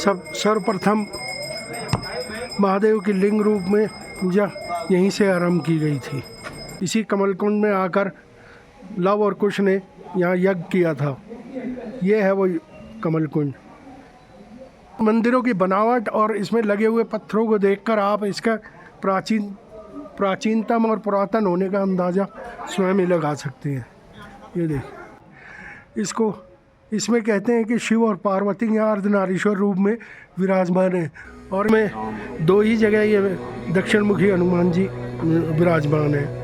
सर्वप्रथम महादेव की लिंग रूप में पूजा यहीं से आरंभ की गई थी। इसी कमलकुंड में आकर लव और कुश ने यहाँ यज्ञ किया था। ये है वो कमलकुंड। मंदिरों की बनावट और इसमें लगे हुए पत्थरों को देखकर आप इसका प्राचीनतम और पुरातन होने का अंदाज़ा स्वयं ही लगा सकते हैं। ये देख, इसमें कहते हैं कि शिव और पार्वती यहाँ अर्धनारीश्वर रूप में विराजमान है, और में दो ही जगह ये दक्षिण मुखी हनुमान जी विराजमान है।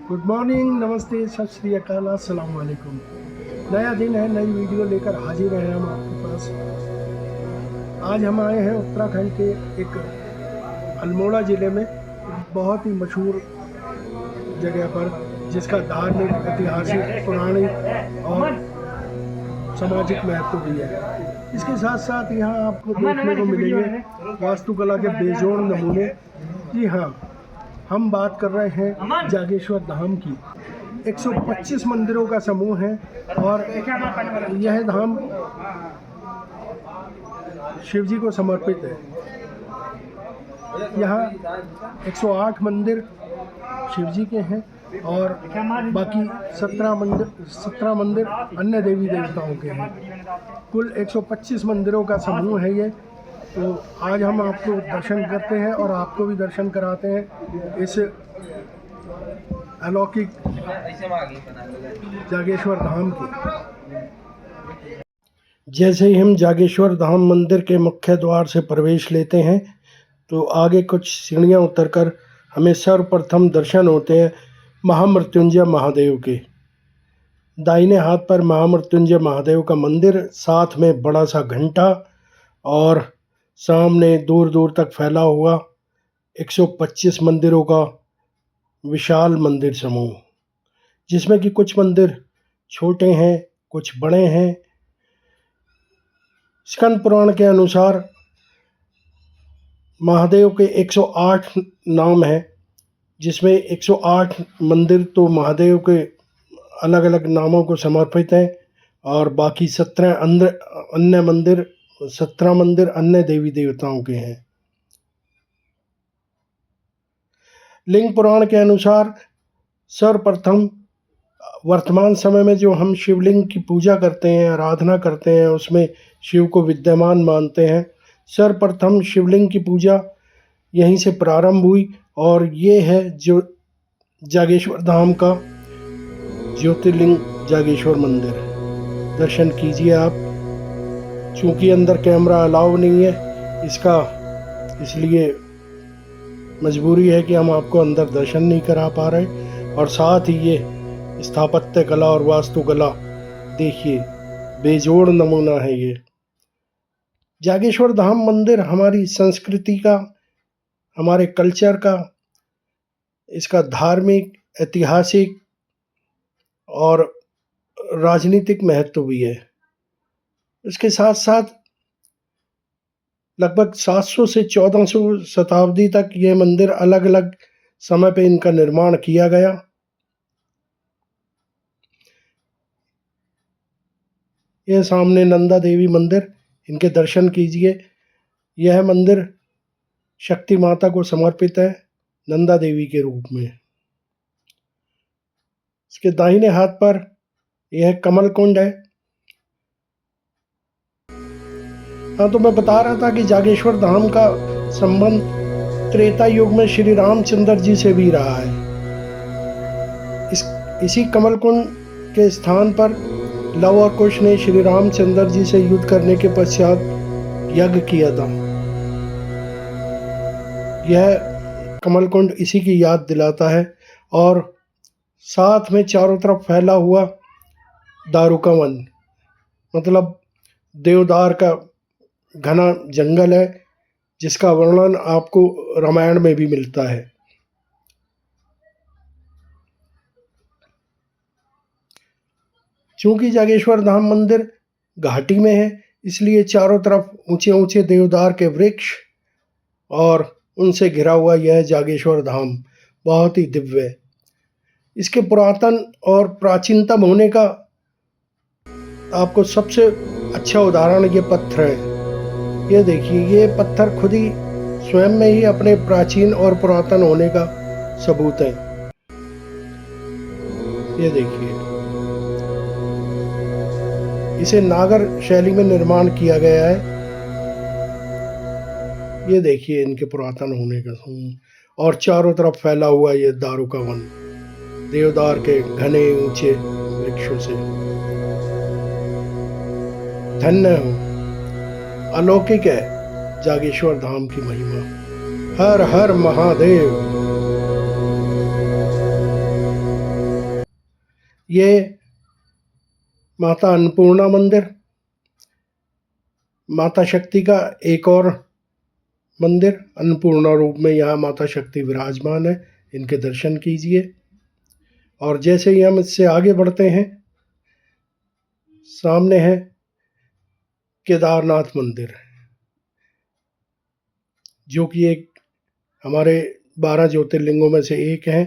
गुड मॉर्निंग, नमस्ते, सत श्री अकाल, अस्सलाम वालेकुम। नया दिन है, नई वीडियो लेकर हाजिर हैं हम आपके पास। आज हम आए हैं उत्तराखंड के एक अल्मोड़ा ज़िले में बहुत ही मशहूर जगह पर, जिसका धार्मिक, ऐतिहासिक, पौराणिक और सामाजिक महत्व भी है। इसके साथ साथ यहाँ आपको देखने को मिलेंगे वास्तुकला के बेजोड़ नमूने। जी हाँ, हम बात कर रहे हैं जागेश्वर धाम की। 125 मंदिरों का समूह है और यह धाम शिव जी को समर्पित है। यहाँ 108 मंदिर शिव जी के हैं और बाकी 17 मंदिर अन्य देवी देवताओं के हैं। कुल 125 मंदिरों का समूह है ये। तो आज हम आपको दर्शन करते हैं और आपको भी दर्शन कराते हैं इस अलौकिक जागेश्वर धाम की। जैसे ही हम जागेश्वर धाम मंदिर के मुख्य द्वार से प्रवेश लेते हैं तो आगे कुछ सीढ़ियाँ उतरकर हमें सर्वप्रथम दर्शन होते हैं महामृत्युंजय महादेव के। दाहिने हाथ पर महामृत्युंजय महादेव का मंदिर, साथ में बड़ा सा घंटा और सामने दूर दूर तक फैला हुआ 125 मंदिरों का विशाल मंदिर समूह, जिसमें कि कुछ मंदिर छोटे हैं, कुछ बड़े हैं। स्कंद पुराण के अनुसार महादेव के 108 नाम हैं, जिसमें 108 मंदिर तो महादेव के अलग अलग नामों को समर्पित हैं और बाकी 17 मंदिर अन्य देवी देवताओं के हैं। लिंग पुराण के अनुसार सर्वप्रथम वर्तमान समय में जो हम शिवलिंग की पूजा करते हैं, आराधना करते हैं, उसमें शिव को विद्यमान मानते हैं। सर्वप्रथम शिवलिंग की पूजा यहीं से प्रारंभ हुई और ये है जो जागेश्वर धाम का ज्योतिर्लिंग जागेश्वर मंदिर। दर्शन कीजिए आप। चूँकि अंदर कैमरा अलाउ नहीं है इसलिए मजबूरी है कि हम आपको अंदर दर्शन नहीं करा पा रहे। और साथ ही ये स्थापत्य कला और वास्तुकला देखिए, बेजोड़ नमूना है ये। जागेश्वर धाम मंदिर हमारी संस्कृति का, हमारे कल्चर का, इसका धार्मिक, ऐतिहासिक और राजनीतिक महत्व भी है। इसके साथ साथ लगभग 700 से 1400 शताब्दी तक ये मंदिर अलग अलग समय पे इनका निर्माण किया गया। ये सामने नंदा देवी मंदिर, इनके दर्शन कीजिए। यह मंदिर शक्ति माता को समर्पित है, नंदा देवी के रूप में। इसके दाहिने हाथ पर यह कमलकुंड है। हाँ, तो मैं बता रहा था कि जागेश्वर धाम का संबंध त्रेता युग में श्री रामचंद्र जी से भी रहा है। इसी कमलकुंड के स्थान पर लव और कुश ने श्री रामचंद्र जी से युद्ध करने के पश्चात यज्ञ किया था। यह कमलकुंड इसी की याद दिलाता है। और साथ में चारों तरफ फैला हुआ दारुका वन, मतलब देवदार का घना जंगल है, जिसका वर्णन आपको रामायण में भी मिलता है। चूँकि जागेश्वर धाम मंदिर घाटी में है, इसलिए चारों तरफ ऊंचे ऊंचे देवदार के वृक्ष और उनसे घिरा हुआ यह जागेश्वर धाम बहुत ही दिव्य है। इसके पुरातन और प्राचीनतम होने का आपको सबसे अच्छा उदाहरण ये पत्थर है। ये देखिए, ये पत्थर खुद ही स्वयं में ही अपने प्राचीन और पुरातन होने का सबूत है। ये देखिए, इसे नागर शैली में निर्माण किया गया है। ये देखिए इनके पुरातन होने का और चारों तरफ फैला हुआ ये दारू का वन, देवदार के घने ऊंचे वृक्षों से। धन्य हो, अलौकिक है जागेश्वर धाम की महिमा। हर हर महादेव। ये माता अन्नपूर्णा मंदिर, माता शक्ति का एक और मंदिर। अन्नपूर्णा रूप में यहाँ माता शक्ति विराजमान है, इनके दर्शन कीजिए। और जैसे ही हम इससे आगे बढ़ते हैं, सामने है केदारनाथ मंदिर, जो कि एक हमारे 12 ज्योतिर्लिंगों में से एक है।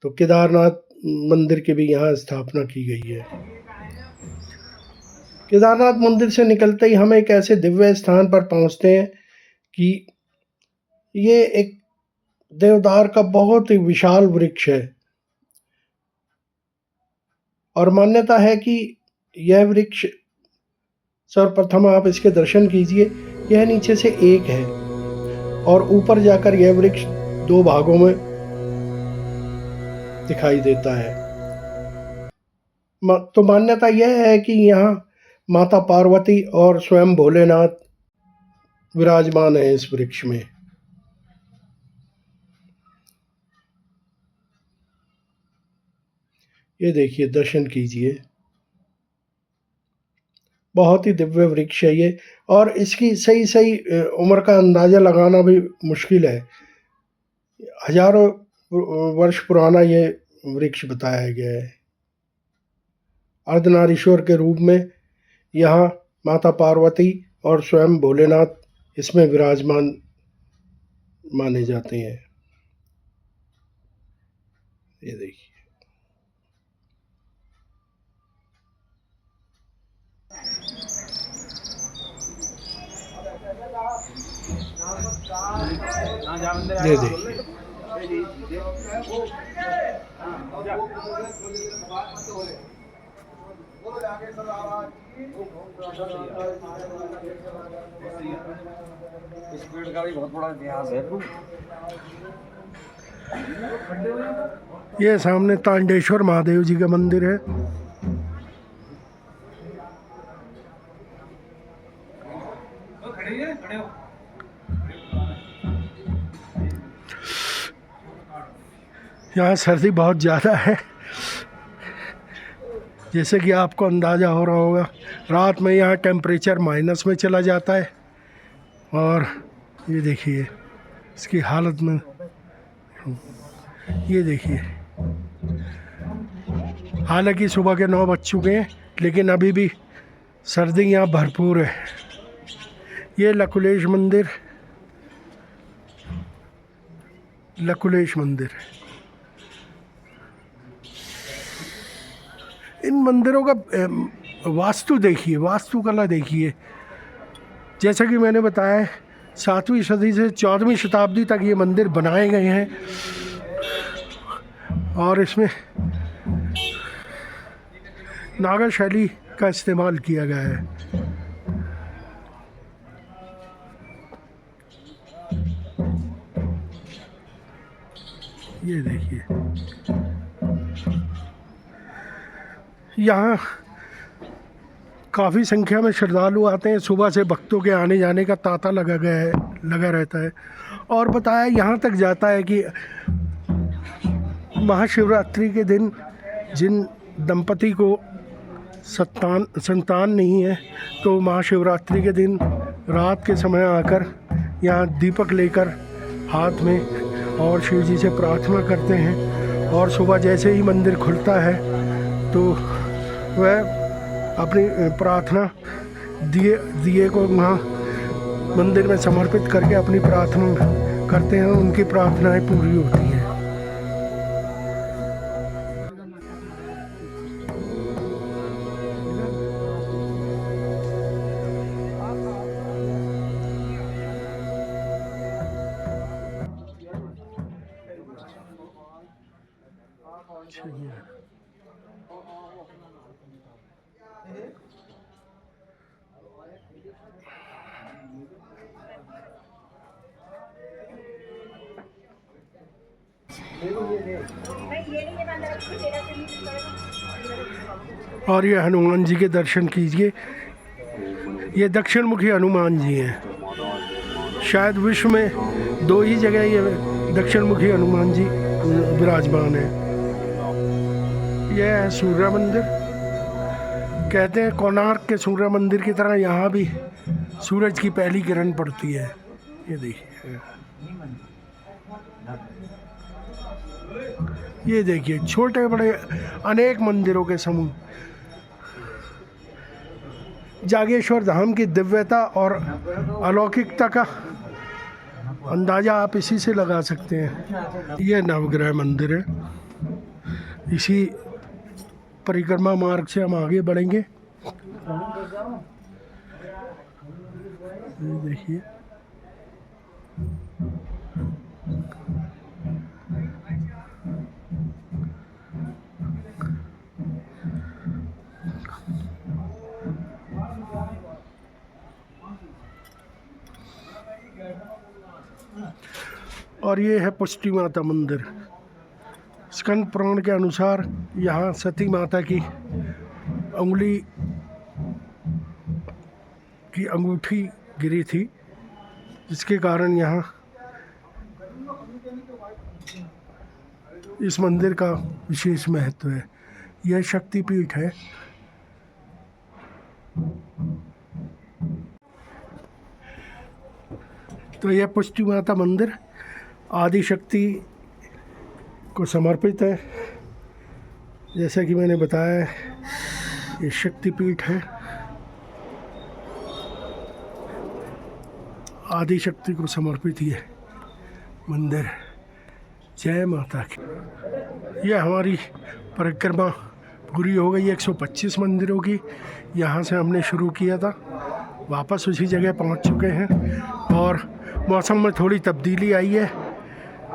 तो केदारनाथ मंदिर की भी यहाँ स्थापना की गई है। केदारनाथ मंदिर से निकलते ही हम एक ऐसे दिव्य स्थान पर पहुँचते हैं कि ये एक देवदार का बहुत ही विशाल वृक्ष है, और मान्यता है कि यह वृक्ष, सर्वप्रथम आप इसके दर्शन कीजिए। यह नीचे से एक है और ऊपर जाकर यह वृक्ष 2 भागों में दिखाई देता है। तो मान्यता यह है कि यहाँ माता पार्वती और स्वयं भोलेनाथ विराजमान है इस वृक्ष में। ये देखिए, दर्शन कीजिए। बहुत ही दिव्य वृक्ष है ये, और इसकी सही उम्र का अंदाज़ा लगाना भी मुश्किल है। हजारों वर्ष पुराना ये वृक्ष बताया गया है। अर्धनारीश्वर के रूप में यहाँ माता पार्वती और स्वयं भोलेनाथ इसमें विराजमान माने जाते हैं। ये देखिए, ये देखिए, इस पेड़ का भी बहुत बड़ा इतिहास है। ये सामने तांडेश्वर महादेव जी का मंदिर है। यहाँ सर्दी बहुत ज़्यादा है, जैसे कि आपको अंदाज़ा हो रहा होगा। रात में यहाँ टेम्परेचर माइनस में चला जाता है। और ये देखिए इसकी हालत में, ये देखिए, हालांकि सुबह के 9 बज चुके हैं, लेकिन अभी भी सर्दी यहाँ भरपूर है। ये लकुलेश मंदिर, लकुलेश मंदिर। इन मंदिरों का वास्तु देखिए, वास्तुकला देखिए। जैसा कि मैंने बताया, 7वीं सदी से 14वीं शताब्दी तक ये मंदिर बनाए गए हैं, और इसमें नागर शैली का इस्तेमाल किया गया है। ये देखिए, यहाँ काफ़ी संख्या में श्रद्धालु आते हैं। सुबह से भक्तों के आने जाने का तांता लगा रहता है। और बताया यहाँ तक जाता है कि महाशिवरात्रि के दिन जिन दंपति को संतान नहीं है, तो महाशिवरात्रि के दिन रात के समय आकर यहाँ दीपक लेकर हाथ में और शिव जी से प्रार्थना करते हैं। और सुबह जैसे ही मंदिर खुलता है तो वह अपनी प्रार्थना दिए को वहाँ मंदिर में समर्पित करके अपनी प्रार्थना करते हैं, उनकी प्रार्थनाएं पूरी होती हैं। और ये हनुमान जी के दर्शन कीजिए। ये दक्षिण मुखी हनुमान जी हैं। शायद विश्व में 2 ही जगह ये दक्षिण मुखी हनुमान जी विराजमान है। यह है सूर्य मंदिर। कहते हैं कोणार्क के सूर्य मंदिर की तरह यहाँ भी सूरज की पहली किरण पड़ती है। ये देखिए, ये देखिए छोटे बड़े अनेक मंदिरों के समूह। जागेश्वर धाम की दिव्यता और अलौकिकता का अंदाज़ा आप इसी से लगा सकते हैं। यह नवग्रह मंदिर है। इसी परिक्रमा मार्ग से हम आगे बढ़ेंगे। देखिए, और ये है पुष्टि माता मंदिर। स्कंद पुराण के अनुसार यहाँ सती माता की उंगली की अंगूठी गिरी थी, जिसके कारण यहाँ इस मंदिर का विशेष महत्व है। यह शक्तिपीठ है। तो यह पुष्टि माता मंदिर आदि शक्ति को समर्पित है। जैसा कि मैंने बताया, ये शक्तिपीठ है। आदि शक्ति को समर्पित ये मंदिर। जय माता की। यह हमारी परिक्रमा पूरी हो गई 125 मंदिरों की। यहाँ से हमने शुरू किया था, वापस उसी जगह पहुँच चुके हैं। और मौसम में थोड़ी तब्दीली आई है।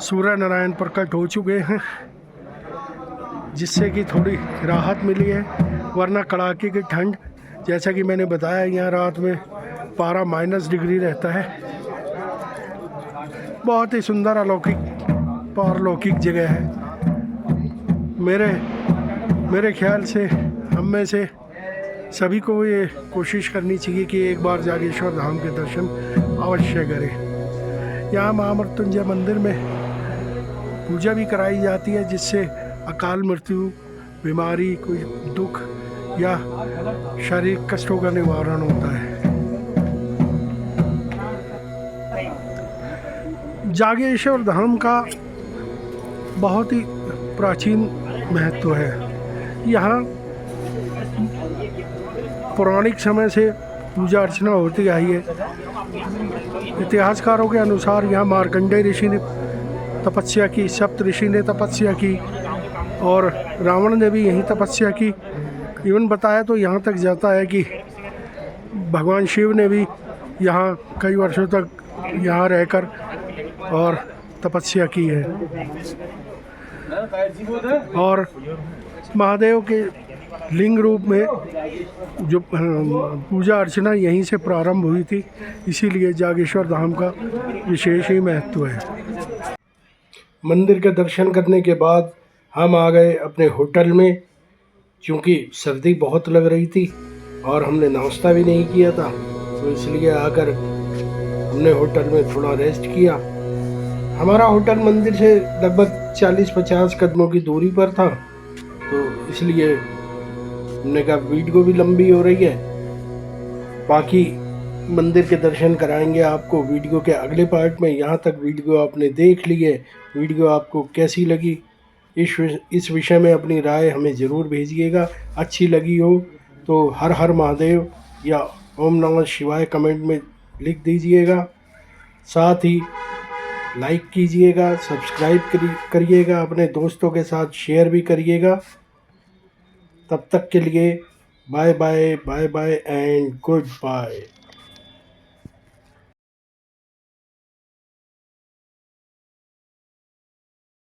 सूर्य नारायण प्रकट हो चुके हैं, जिससे कि थोड़ी राहत मिली है, वरना कड़ाके की ठंड, जैसा कि मैंने बताया, यहाँ रात में पारा -डिग्री रहता है। बहुत ही सुंदर अलौकिक पारलौकिक जगह है। मेरे ख्याल से हम में से सभी को ये कोशिश करनी चाहिए कि एक बार जागेश्वर धाम के दर्शन अवश्य करें। यहाँ महामृत्युंजय मंदिर में पूजा भी कराई जाती है, जिससे अकाल मृत्यु, बीमारी, कोई दुख या शारीरिक कष्टों का निवारण होता है। जागेश्वर धाम का बहुत ही प्राचीन महत्व है। यहाँ पौराणिक समय से पूजा अर्चना होती आई है। इतिहासकारों के अनुसार यहाँ मार्कंडेय ऋषि ने तपस्या की, सप्त ऋषि ने तपस्या की और रावण ने भी यहीं तपस्या की। इवन बताया तो यहाँ तक जाता है कि भगवान शिव ने भी यहाँ कई वर्षों तक यहाँ रहकर और तपस्या की है। और महादेव के लिंग रूप में जो पूजा अर्चना यहीं से प्रारंभ हुई थी, इसीलिए जागेश्वर धाम का विशेष ही महत्व है। मंदिर के दर्शन करने के बाद हम आ गए अपने होटल में, क्योंकि सर्दी बहुत लग रही थी और हमने नाश्ता भी नहीं किया था, तो इसलिए आकर हमने होटल में थोड़ा रेस्ट किया। हमारा होटल मंदिर से लगभग 40-50 कदमों की दूरी पर था, तो इसलिए हमने कहा वीडियो भी लंबी हो रही है, बाकी मंदिर के दर्शन कराएंगे आपको वीडियो के अगले पार्ट में। यहाँ तक वीडियो आपने देख ली है, वीडियो आपको कैसी लगी इस विषय में अपनी राय हमें ज़रूर भेजिएगा। अच्छी लगी हो तो हर हर महादेव या ओम नमः शिवाय कमेंट में लिख दीजिएगा। साथ ही लाइक कीजिएगा, सब्सक्राइब करिएगा, अपने दोस्तों के साथ शेयर भी करिएगा। तब तक के लिए bye bye, bye bye and good bye.